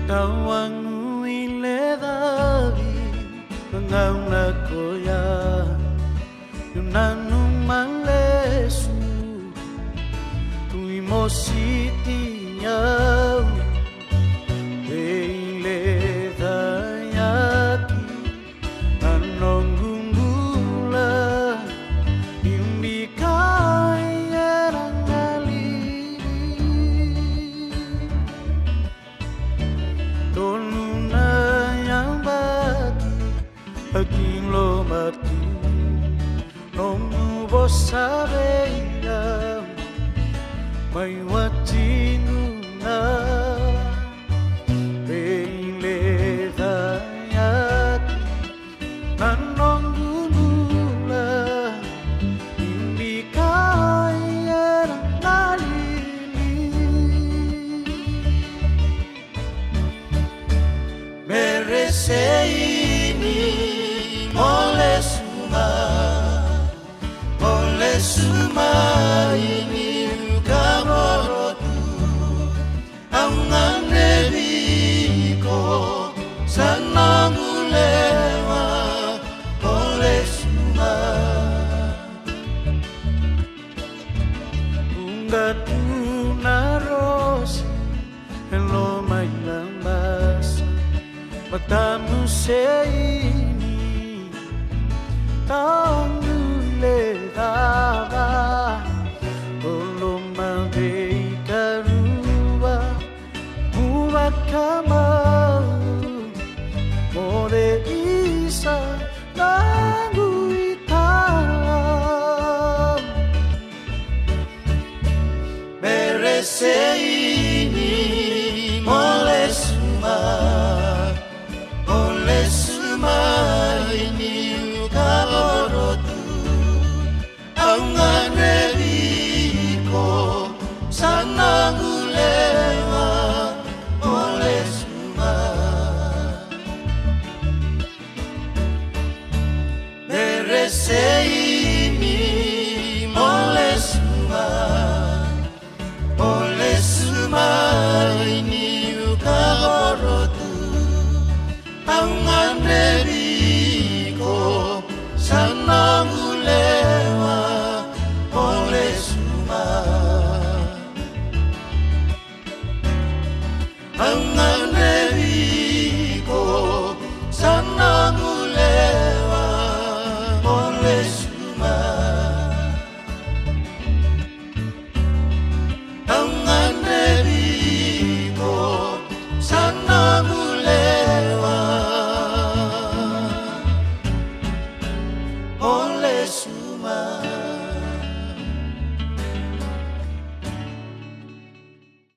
Tawangu ile davi Ngau na koya Yunanu malesu Tui mositi nyau Ile dayaki Anonggungula Imbikai erangali Toluna yang bagi Aking lo mati Nomu bosabeya May watinuna Beile dayaki Nanonggula Imbikai erangalili Meresei Oleh suma ini kamorotu Angan nebiko sanangulewa oleh suma Unggatu narosi Hello may lambas Matamu sei Tanggule dava Belum maldei karuba Buat kamau More isa Tanggu hitam Merese ini Oleh semua Oleh semua ini Kamorotu Angan rebiko Sanangulewa Oleh semua Meresei